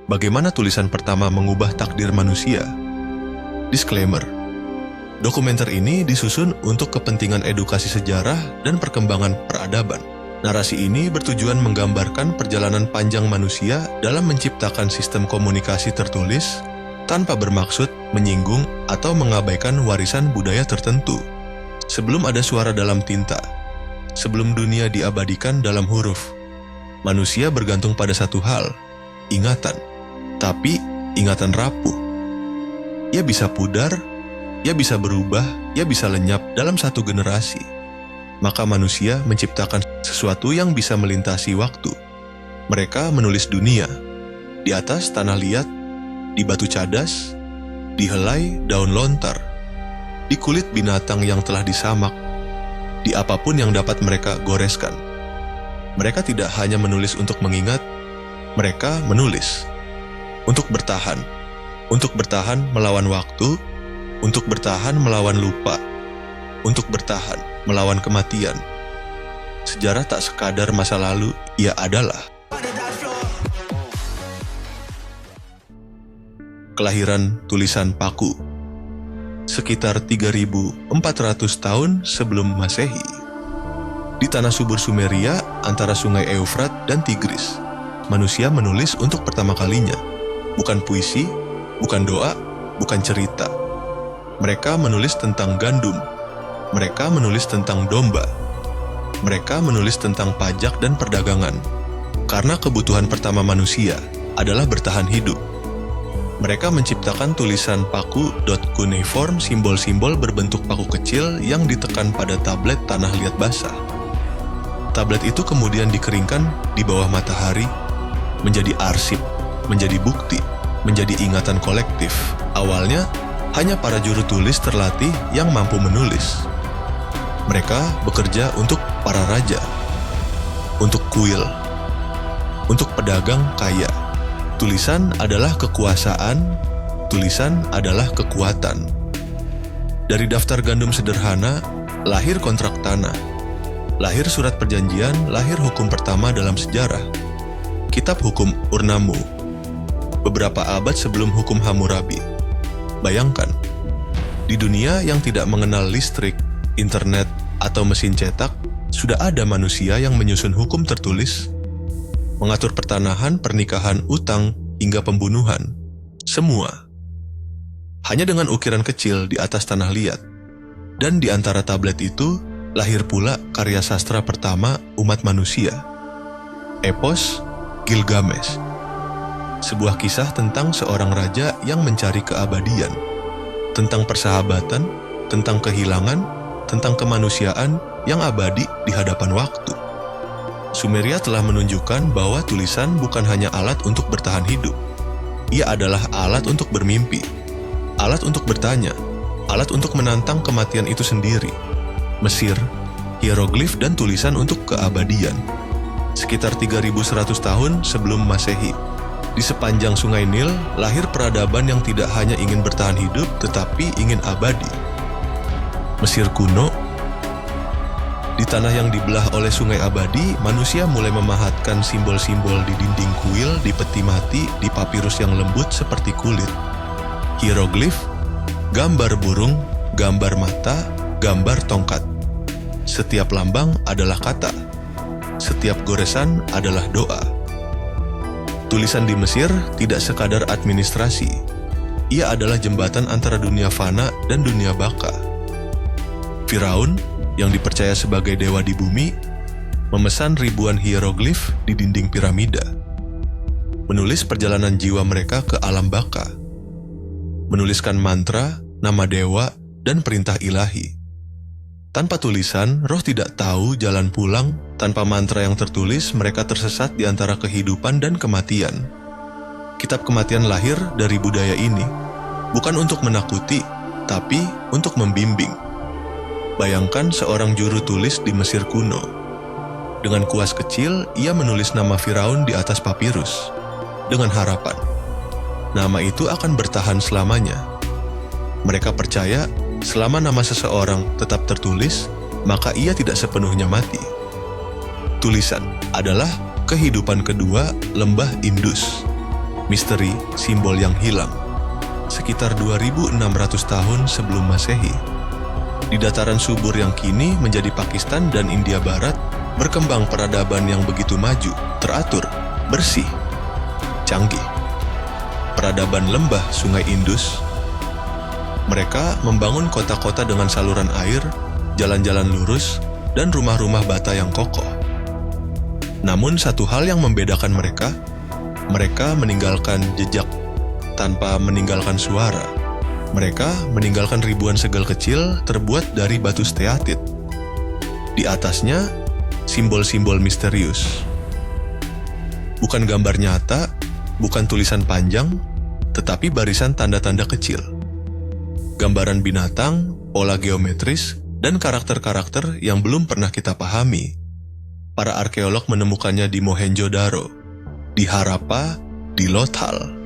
Bagaimana tulisan pertama mengubah takdir manusia? Disclaimer: dokumenter ini disusun untuk kepentingan edukasi sejarah dan perkembangan peradaban. Narasi ini bertujuan menggambarkan perjalanan panjang manusia dalam menciptakan sistem komunikasi tertulis tanpa bermaksud menyinggung atau mengabaikan warisan budaya tertentu. Sebelum ada suara dalam tinta, sebelum dunia diabadikan dalam huruf, manusia bergantung pada satu hal, ingatan. Tapi ingatan rapuh. Ia bisa pudar, ia bisa berubah, ia bisa lenyap dalam satu generasi. Maka manusia menciptakan sesuatu yang bisa melintasi waktu. Mereka menulis dunia di atas tanah liat, di batu cadas, di helai daun lontar, di kulit binatang yang telah disamak, di apapun yang dapat mereka goreskan. Mereka tidak hanya menulis untuk mengingat, mereka menulis untuk bertahan melawan waktu, untuk bertahan melawan lupa, untuk bertahan melawan kematian. Sejarah tak sekadar masa lalu, ia adalah kelahiran tulisan paku. Sekitar 3.400 tahun sebelum Masehi, di tanah subur Sumeria antara sungai Eufrat dan Tigris, manusia menulis untuk pertama kalinya. Bukan puisi, bukan doa, bukan cerita. Mereka menulis tentang gandum. Mereka menulis tentang domba. Mereka menulis tentang pajak dan perdagangan. Karena kebutuhan pertama manusia adalah bertahan hidup. Mereka menciptakan tulisan paku cuneiform, simbol-simbol berbentuk paku kecil yang ditekan pada tablet tanah liat basah. Tablet itu kemudian dikeringkan di bawah matahari, menjadi arsip, menjadi bukti, menjadi ingatan kolektif. Awalnya, hanya para juru tulis terlatih yang mampu menulis. Mereka bekerja untuk para raja, untuk kuil, untuk pedagang kaya. Tulisan adalah kekuasaan, tulisan adalah kekuatan. Dari daftar gandum sederhana, lahir kontrak tanah, lahir surat perjanjian, lahir hukum pertama dalam sejarah, kitab hukum Ur-Nammu, beberapa abad sebelum hukum Hammurabi. Bayangkan, di dunia yang tidak mengenal listrik, internet, atau mesin cetak, sudah ada manusia yang menyusun hukum tertulis, mengatur pertanahan, pernikahan, utang, hingga pembunuhan. Semua hanya dengan ukiran kecil di atas tanah liat. Dan di antara tablet itu, lahir pula karya sastra pertama umat manusia, epos Gilgamesh. Sebuah kisah tentang seorang raja yang mencari keabadian, tentang persahabatan, tentang kehilangan, tentang kemanusiaan yang abadi di hadapan waktu. Sumeria telah menunjukkan bahwa tulisan bukan hanya alat untuk bertahan hidup. Ia adalah alat untuk bermimpi, alat untuk bertanya, alat untuk menantang kematian itu sendiri. Mesir, hieroglif dan tulisan untuk keabadian. Sekitar 3.100 tahun sebelum Masehi, di sepanjang sungai Nil, lahir peradaban yang tidak hanya ingin bertahan hidup, tetapi ingin abadi. Mesir kuno. Di tanah yang dibelah oleh sungai abadi, manusia mulai memahatkan simbol-simbol di dinding kuil, di peti mati, di papirus yang lembut seperti kulit. Hieroglif, gambar burung, gambar mata, gambar tongkat. Setiap lambang adalah kata. Setiap goresan adalah doa. Tulisan di Mesir tidak sekadar administrasi. Ia adalah jembatan antara dunia fana dan dunia baka. Firaun, yang dipercaya sebagai dewa di bumi, memesan ribuan hieroglif di dinding piramida. Menulis perjalanan jiwa mereka ke alam baka. Menuliskan mantra, nama dewa, dan perintah ilahi. Tanpa tulisan, roh tidak tahu jalan pulang. Tanpa mantra yang tertulis, mereka tersesat di antara kehidupan dan kematian. Kitab kematian lahir dari budaya ini, bukan untuk menakuti, tapi untuk membimbing. Bayangkan seorang juru tulis di Mesir kuno. Dengan kuas kecil, ia menulis nama Firaun di atas papirus, dengan harapan nama itu akan bertahan selamanya. Mereka percaya selama nama seseorang tetap tertulis, maka ia tidak sepenuhnya mati. Tulisan adalah kehidupan kedua lembah Indus. misteri simbol yang hilang. Sekitar 2.600 tahun sebelum Masehi, di dataran subur yang kini menjadi Pakistan dan India Barat, berkembang peradaban yang begitu maju, teratur, bersih, canggih. Peradaban lembah Sungai Indus. Mereka membangun kota-kota dengan saluran air, jalan-jalan lurus, dan rumah-rumah bata yang kokoh. Namun satu hal yang membedakan mereka meninggalkan jejak tanpa meninggalkan suara. Mereka meninggalkan ribuan segel kecil terbuat dari batu steatit. Di atasnya, simbol-simbol misterius. Bukan gambar nyata, bukan tulisan panjang, tetapi barisan tanda-tanda kecil. Gambaran binatang, pola geometris, dan karakter-karakter yang belum pernah kita pahami. Para arkeolog menemukannya di Mohenjo-daro, di Harappa, di Lothal.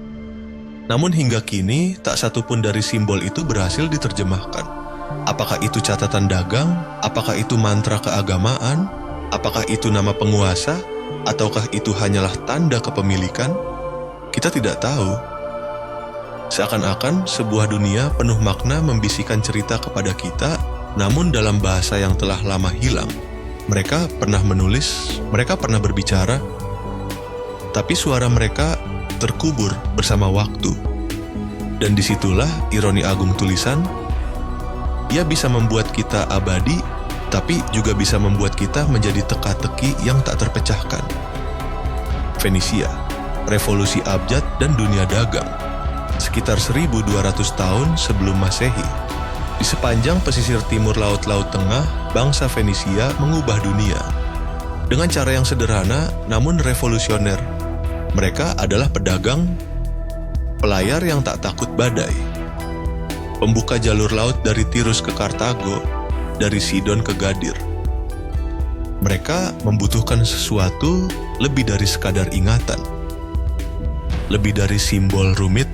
Namun hingga kini, tak satu pun dari simbol itu berhasil diterjemahkan. Apakah itu catatan dagang? Apakah itu mantra keagamaan? Apakah itu nama penguasa? Ataukah itu hanyalah tanda kepemilikan? Kita tidak tahu. Seakan-akan sebuah dunia penuh makna membisikkan cerita kepada kita, namun dalam bahasa yang telah lama hilang. Mereka pernah menulis, mereka pernah berbicara, tapi suara mereka terkubur bersama waktu. Dan disitulah ironi agung tulisan. Ia bisa membuat kita abadi, tapi juga bisa membuat kita menjadi teka-teki yang tak terpecahkan. Fenisia, revolusi abjad dan dunia dagang. Sekitar 1.200 tahun sebelum Masehi, di sepanjang pesisir timur Laut Tengah, bangsa Fenisia mengubah dunia. Dengan cara yang sederhana namun revolusioner. Mereka adalah pedagang, pelayar yang tak takut badai. Pembuka jalur laut dari Tirus ke Kartago, dari Sidon ke Gadir. Mereka membutuhkan sesuatu lebih dari sekadar ingatan. Lebih dari simbol rumit.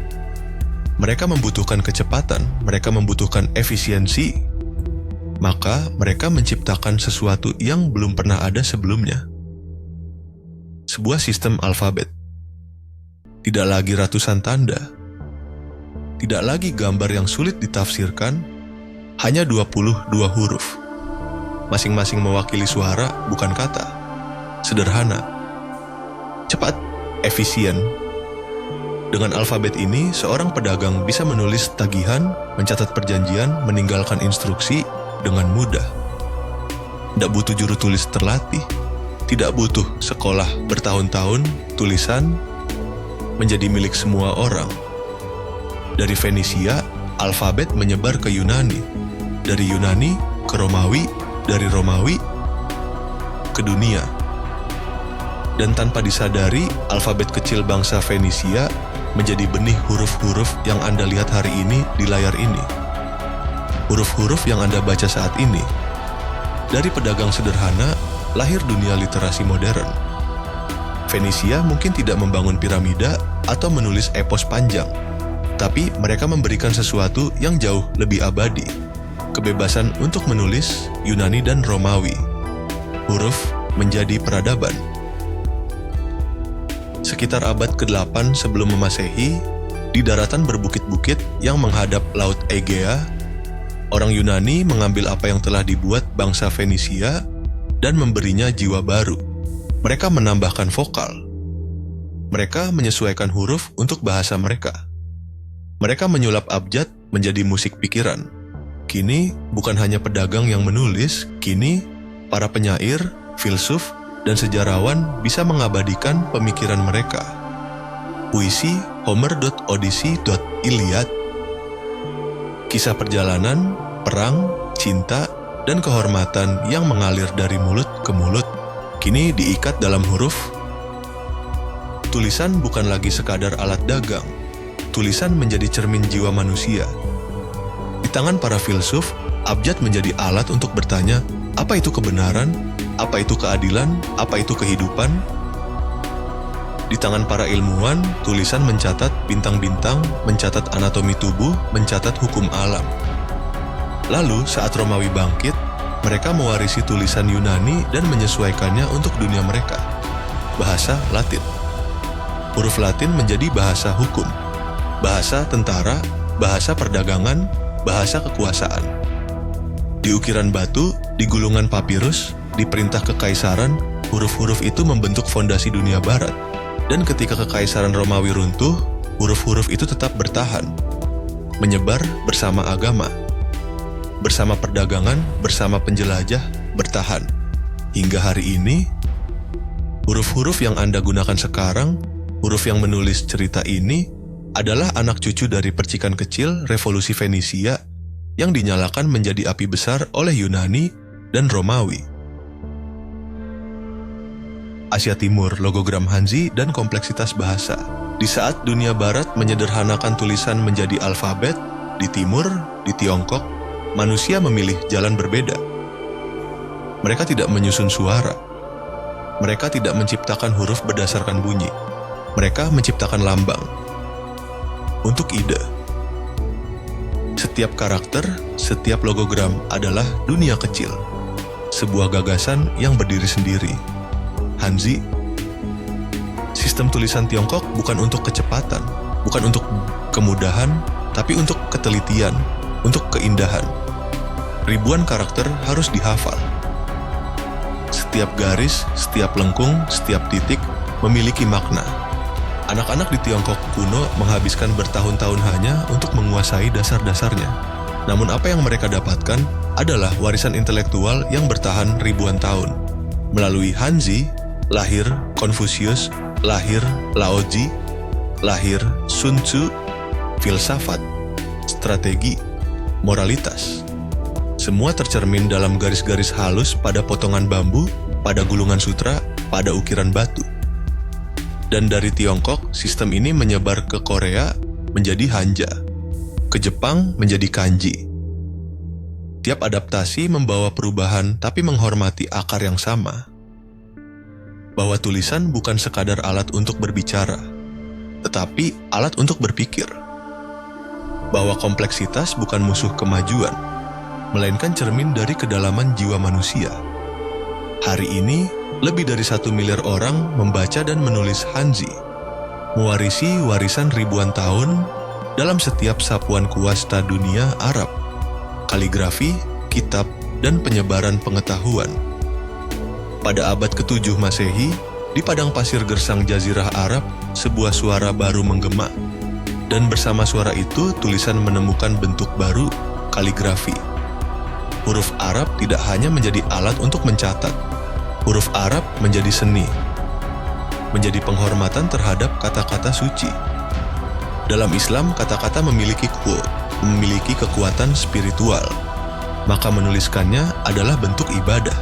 Mereka membutuhkan kecepatan, mereka membutuhkan efisiensi. Maka mereka menciptakan sesuatu yang belum pernah ada sebelumnya. Sebuah sistem alfabet. Tidak lagi ratusan tanda. Tidak lagi gambar yang sulit ditafsirkan, hanya 22 huruf. Masing-masing mewakili suara, bukan kata. Sederhana, cepat, efisien. Dengan alfabet ini, seorang pedagang bisa menulis tagihan, mencatat perjanjian, meninggalkan instruksi dengan mudah. Tidak butuh juru tulis terlatih, tidak butuh sekolah bertahun-tahun, tulisan menjadi milik semua orang. Dari Fenisia, alfabet menyebar ke Yunani. Dari Yunani ke Romawi, dari Romawi ke dunia. Dan tanpa disadari, alfabet kecil bangsa Fenisia menjadi benih huruf-huruf yang Anda lihat hari ini di layar ini. Huruf-huruf yang Anda baca saat ini. Dari pedagang sederhana, lahir dunia literasi modern. Fenisia mungkin tidak membangun piramida atau menulis epos panjang, tapi mereka memberikan sesuatu yang jauh lebih abadi. Kebebasan untuk menulis Yunani dan Romawi. Huruf menjadi peradaban. Sekitar abad ke-8 sebelum Masehi, di daratan berbukit-bukit yang menghadap Laut Egea, orang Yunani mengambil apa yang telah dibuat bangsa Fenisia dan memberinya jiwa baru. Mereka menambahkan vokal. Mereka menyesuaikan huruf untuk bahasa mereka. Mereka menyulap abjad menjadi musik pikiran. Kini bukan hanya pedagang yang menulis, kini para penyair, filsuf, dan sejarawan bisa mengabadikan pemikiran mereka. Puisi Homer.Odyssey.Iliad. Kisah perjalanan, perang, cinta, dan kehormatan yang mengalir dari mulut ke mulut, kini diikat dalam huruf. Tulisan bukan lagi sekadar alat dagang. Tulisan menjadi cermin jiwa manusia. Di tangan para filsuf, abjad menjadi alat untuk bertanya, apa itu kebenaran? Apa itu keadilan? Apa itu kehidupan? Di tangan para ilmuwan, tulisan mencatat bintang-bintang, mencatat anatomi tubuh, mencatat hukum alam. Lalu, saat Romawi bangkit, mereka mewarisi tulisan Yunani dan menyesuaikannya untuk dunia mereka. Bahasa Latin. huruf Latin menjadi bahasa hukum, bahasa tentara, bahasa perdagangan, bahasa kekuasaan. Di ukiran batu, di gulungan papirus, di perintah kekaisaran, huruf-huruf itu membentuk fondasi dunia barat. Dan ketika kekaisaran Romawi runtuh, huruf-huruf itu tetap bertahan, menyebar bersama agama, bersama perdagangan, bersama penjelajah, bertahan. Hingga hari ini, huruf-huruf yang Anda gunakan sekarang, huruf yang menulis cerita ini, adalah anak cucu dari percikan kecil revolusi Fenisia yang dinyalakan menjadi api besar oleh Yunani dan Romawi. Asia Timur, logogram Hanzi, dan kompleksitas bahasa. Di saat dunia barat menyederhanakan tulisan menjadi alfabet, di timur, di Tiongkok, manusia memilih jalan berbeda. Mereka tidak menyusun suara. Mereka tidak menciptakan huruf berdasarkan bunyi. Mereka menciptakan lambang. Untuk ide. Setiap karakter, setiap logogram adalah dunia kecil. Sebuah gagasan yang berdiri sendiri. Hanzi. Sistem tulisan Tiongkok bukan untuk kecepatan, bukan untuk kemudahan, tapi untuk ketelitian, untuk keindahan. Ribuan karakter harus dihafal. Setiap garis, setiap lengkung, setiap titik memiliki makna. Anak-anak di Tiongkok kuno menghabiskan bertahun-tahun hanya untuk menguasai dasar-dasarnya. Namun apa yang mereka dapatkan adalah warisan intelektual yang bertahan ribuan tahun. Melalui Hanzi, lahir Konfusius, lahir Laozi, lahir Sun Tzu, filsafat, strategi, moralitas. Semua tercermin dalam garis-garis halus pada potongan bambu, pada gulungan sutra, pada ukiran batu. Dan dari Tiongkok, sistem ini menyebar ke Korea menjadi Hanja, ke Jepang menjadi kanji. Tiap adaptasi membawa perubahan tapi menghormati akar yang sama. Bahwa tulisan bukan sekadar alat untuk berbicara, tetapi alat untuk berpikir. Bahwa kompleksitas bukan musuh kemajuan, melainkan cermin dari kedalaman jiwa manusia. Hari ini, lebih dari 1 miliar orang membaca dan menulis Hanzi, mewarisi warisan ribuan tahun dalam setiap sapuan kuasta dunia Arab, kaligrafi, kitab, dan penyebaran pengetahuan. Pada abad ke-7 Masehi, di padang pasir gersang Jazirah Arab, sebuah suara baru menggema. Dan bersama suara itu, tulisan menemukan bentuk baru, kaligrafi. Huruf Arab tidak hanya menjadi alat untuk mencatat. Huruf Arab menjadi seni, menjadi penghormatan terhadap kata-kata suci. Dalam Islam, kata-kata memiliki quote, memiliki kekuatan spiritual. Maka menuliskannya adalah bentuk ibadah.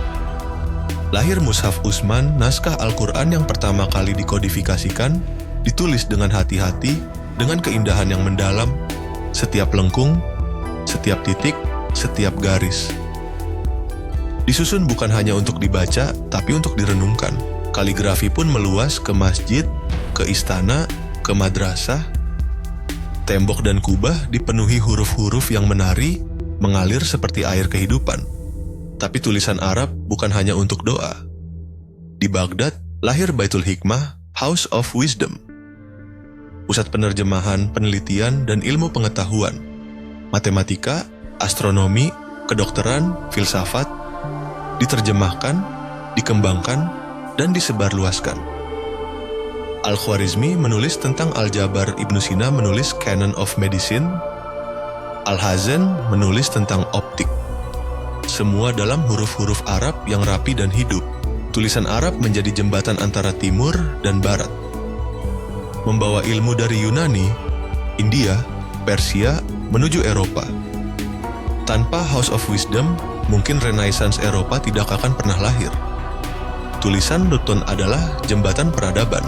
Lahir Mushaf Utsman, naskah Al-Quran yang pertama kali dikodifikasikan, ditulis dengan hati-hati, dengan keindahan yang mendalam, setiap lengkung, setiap titik, setiap garis. Disusun bukan hanya untuk dibaca, tapi untuk direnungkan. Kaligrafi pun meluas ke masjid, ke istana, ke madrasah. Tembok dan kubah dipenuhi huruf-huruf yang menari, mengalir seperti air kehidupan. Tapi tulisan Arab bukan hanya untuk doa. Di Baghdad, lahir Baitul Hikmah, House of Wisdom. Pusat penerjemahan, penelitian, dan ilmu pengetahuan. Matematika, astronomi, kedokteran, filsafat, diterjemahkan, dikembangkan, dan disebarluaskan. Al-Khwarizmi menulis tentang aljabar, Ibnu Sina menulis Canon of Medicine, Al-Hazen menulis tentang optik. Semua dalam huruf-huruf Arab yang rapi dan hidup. Tulisan Arab menjadi jembatan antara timur dan barat. Membawa ilmu dari Yunani, India, Persia, menuju Eropa. Tanpa House of Wisdom, mungkin Renaissance Eropa tidak akan pernah lahir. Tulisan Newton adalah jembatan peradaban.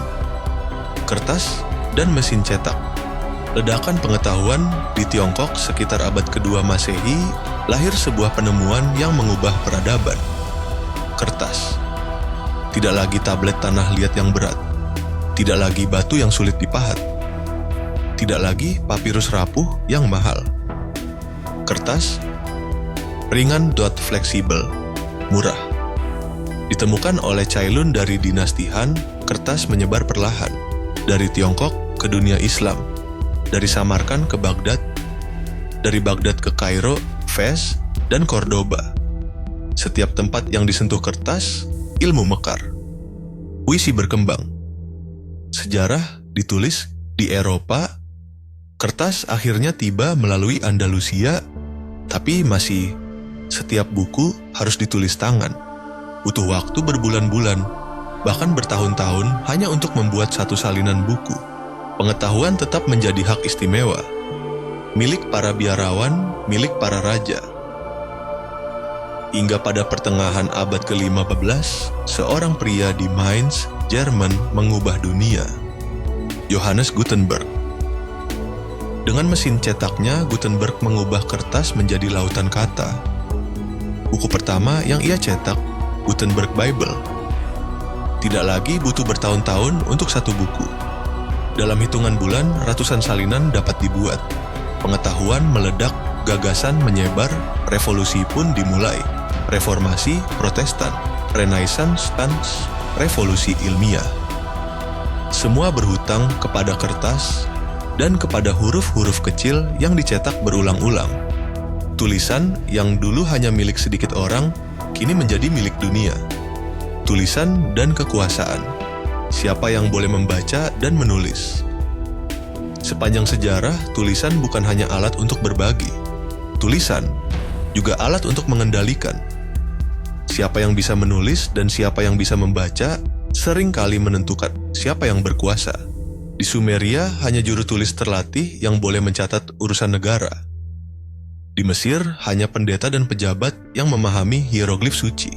Kertas dan mesin cetak. Ledakan pengetahuan di Tiongkok sekitar abad kedua Masehi, lahir sebuah penemuan yang mengubah peradaban. Kertas. Tidak lagi tablet tanah liat yang berat. Tidak lagi batu yang sulit dipahat. Tidak lagi papirus rapuh yang mahal. Kertas. Ringan, fleksibel, murah. Ditemukan oleh Cai Lun dari dinasti Han, kertas menyebar perlahan. dari Tiongkok ke dunia Islam, dari Samarkand ke Baghdad, dari Baghdad ke Kairo, Fez, dan Cordoba. Setiap tempat yang disentuh kertas, ilmu mekar. Puisi berkembang. Sejarah ditulis di Eropa. Kertas akhirnya tiba melalui Andalusia, tapi masih setiap buku harus ditulis tangan. Butuh waktu berbulan-bulan, bahkan bertahun-tahun hanya untuk membuat satu salinan buku. Pengetahuan tetap menjadi hak istimewa, milik para biarawan, milik para raja. Hingga pada pertengahan abad ke-15, seorang pria di Mainz, Jerman mengubah dunia. Johannes Gutenberg. Dengan mesin cetaknya, Gutenberg mengubah kertas menjadi lautan kata. Buku pertama yang ia cetak, Gutenberg Bible. Tidak lagi butuh bertahun-tahun untuk satu buku. Dalam hitungan bulan, ratusan salinan dapat dibuat. Pengetahuan meledak, gagasan menyebar, revolusi pun dimulai. Reformasi, Protestan, Renaissance, revolusi ilmiah. Semua berhutang kepada kertas dan kepada huruf-huruf kecil yang dicetak berulang-ulang. Tulisan yang dulu hanya milik sedikit orang, kini menjadi milik dunia. Tulisan dan kekuasaan. Siapa yang boleh membaca dan menulis? Sepanjang sejarah, tulisan bukan hanya alat untuk berbagi. Tulisan juga alat untuk mengendalikan. Siapa yang bisa menulis dan siapa yang bisa membaca seringkali menentukan siapa yang berkuasa. Di Sumeria, hanya juru tulis terlatih yang boleh mencatat urusan negara. Di Mesir, hanya pendeta dan pejabat yang memahami hieroglif suci.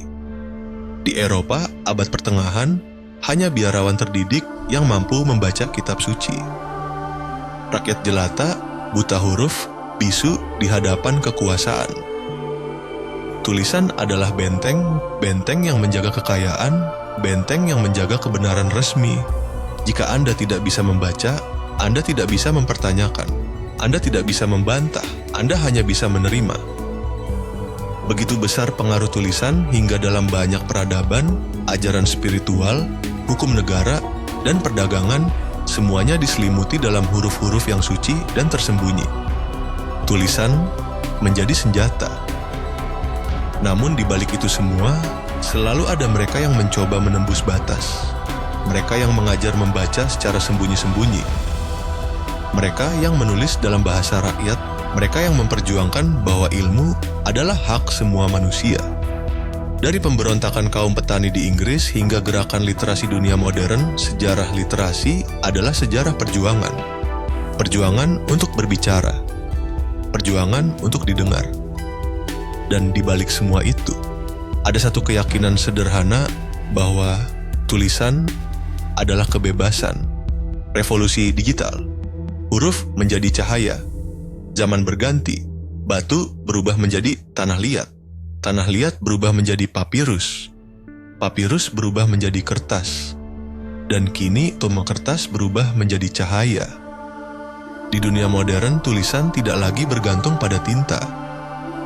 Di Eropa, abad pertengahan, hanya biarawan terdidik yang mampu membaca kitab suci. Rakyat jelata, buta huruf, bisu di hadapan kekuasaan. Tulisan adalah benteng, benteng yang menjaga kekayaan, benteng yang menjaga kebenaran resmi. Jika Anda tidak bisa membaca, Anda tidak bisa mempertanyakan. Anda tidak bisa membantah, Anda hanya bisa menerima. Begitu besar pengaruh tulisan hingga dalam banyak peradaban, ajaran spiritual, hukum negara, dan perdagangan, semuanya diselimuti dalam huruf-huruf yang suci dan tersembunyi. Tulisan menjadi senjata. Namun di balik itu semua, selalu ada mereka yang mencoba menembus batas. Mereka yang mengajar membaca secara sembunyi-sembunyi. Mereka yang menulis dalam bahasa rakyat, mereka yang memperjuangkan bahwa ilmu adalah hak semua manusia. Dari pemberontakan kaum petani di Inggris hingga gerakan literasi dunia modern, sejarah literasi adalah sejarah perjuangan. Perjuangan untuk berbicara. Perjuangan untuk didengar. Dan di balik semua itu, ada satu keyakinan sederhana bahwa tulisan adalah kebebasan. Revolusi digital. Huruf menjadi cahaya. Zaman berganti. Batu berubah menjadi tanah liat. Tanah liat berubah menjadi papirus. Papirus berubah menjadi kertas. Dan kini tombak kertas berubah menjadi cahaya. Di dunia modern, tulisan tidak lagi bergantung pada tinta.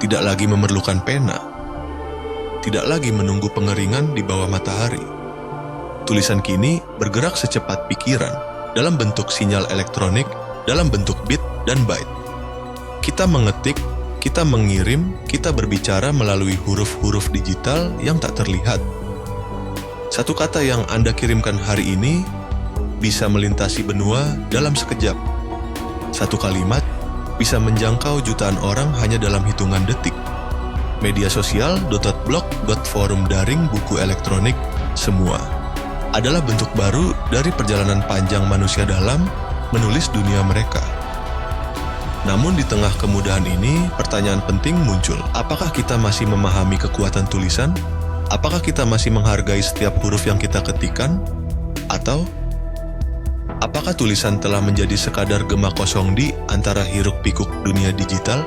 Tidak lagi memerlukan pena. Tidak lagi menunggu pengeringan di bawah matahari. Tulisan kini bergerak secepat pikiran, dalam bentuk sinyal elektronik, dalam bentuk bit dan byte. Kita mengetik, kita mengirim, kita berbicara melalui huruf-huruf digital yang tak terlihat. Satu kata yang Anda kirimkan hari ini bisa melintasi benua dalam sekejap. Satu kalimat bisa menjangkau jutaan orang hanya dalam hitungan detik. Media sosial, .blog, .forum daring, buku elektronik, semua adalah bentuk baru dari perjalanan panjang manusia dalam menulis dunia mereka. Namun di tengah kemudahan ini, pertanyaan penting muncul. Apakah kita masih memahami kekuatan tulisan? Apakah kita masih menghargai setiap huruf yang kita ketikkan? Atau apakah tulisan telah menjadi sekadar gema kosong di antara hiruk-pikuk dunia digital?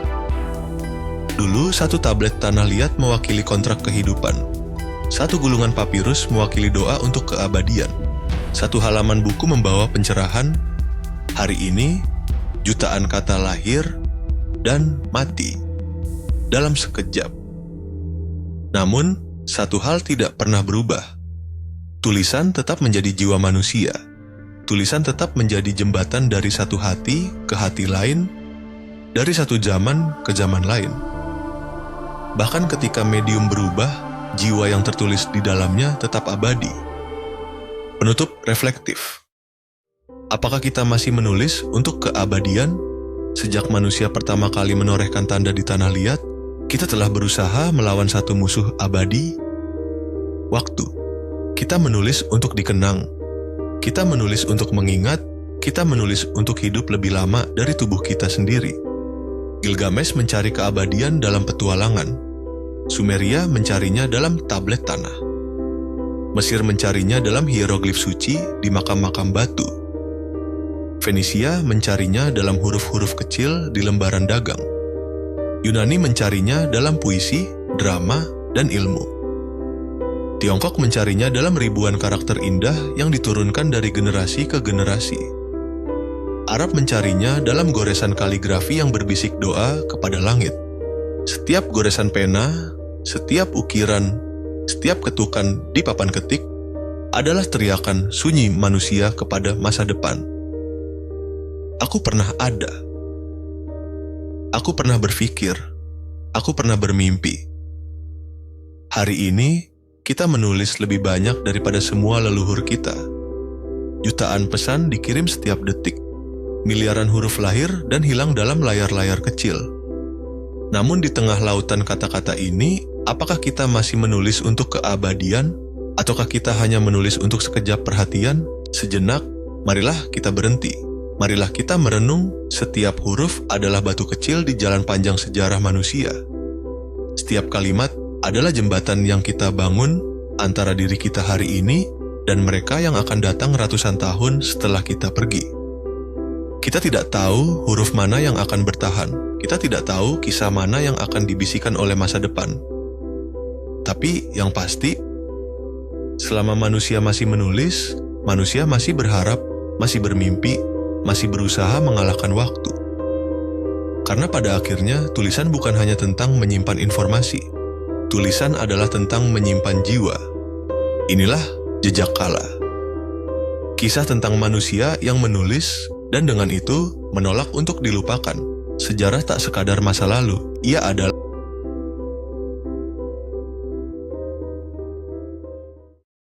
Dulu, satu tablet tanah liat mewakili kontrak kehidupan. Satu gulungan papirus mewakili doa untuk keabadian. Satu halaman buku membawa pencerahan. Hari ini, jutaan kata lahir dan mati dalam sekejap. Namun, satu hal tidak pernah berubah. Tulisan tetap menjadi jiwa manusia. tulisan tetap menjadi jembatan dari satu hati ke hati lain, dari satu zaman ke zaman lain. Bahkan ketika medium berubah, jiwa yang tertulis di dalamnya tetap abadi. Penutup reflektif. Apakah kita masih menulis untuk keabadian? Sejak manusia pertama kali menorehkan tanda di tanah liat, kita telah berusaha melawan satu musuh abadi, waktu. Kita menulis untuk dikenang. Kita menulis untuk mengingat. Kita menulis untuk hidup lebih lama dari tubuh kita sendiri. Gilgamesh mencari keabadian dalam petualangan. Sumeria mencarinya dalam tablet tanah. Mesir mencarinya dalam hieroglif suci di makam-makam batu. Fenisia mencarinya dalam huruf-huruf kecil di lembaran dagang. Yunani mencarinya dalam puisi, drama, dan ilmu. Tiongkok mencarinya dalam ribuan karakter indah yang diturunkan dari generasi ke generasi. Arab mencarinya dalam goresan kaligrafi yang berbisik doa kepada langit. Setiap goresan pena, setiap ukiran, setiap ketukan di papan ketik adalah teriakan sunyi manusia kepada masa depan. Aku pernah ada. Aku pernah berpikir. Aku pernah bermimpi. Hari ini, kita menulis lebih banyak daripada semua leluhur kita. Jutaan pesan dikirim setiap detik. Miliaran huruf lahir dan hilang dalam layar-layar kecil. Namun di tengah lautan kata-kata ini, apakah kita masih menulis untuk keabadian? Ataukah kita hanya menulis untuk sekejap perhatian? Sejenak, marilah kita berhenti. Marilah kita merenung, setiap huruf adalah batu kecil di jalan panjang sejarah manusia. Setiap kalimat adalah jembatan yang kita bangun antara diri kita hari ini dan mereka yang akan datang ratusan tahun setelah kita pergi. Kita tidak tahu huruf mana yang akan bertahan. Kita tidak tahu kisah mana yang akan dibisikkan oleh masa depan. Tapi yang pasti, selama manusia masih menulis, manusia masih berharap, masih bermimpi, masih berusaha mengalahkan waktu. Karena pada akhirnya, tulisan bukan hanya tentang menyimpan informasi. Tulisan adalah tentang menyimpan jiwa. Inilah jejak kala. Kisah tentang manusia yang menulis dan dengan itu menolak untuk dilupakan. Sejarah tak sekadar masa lalu, ia adalah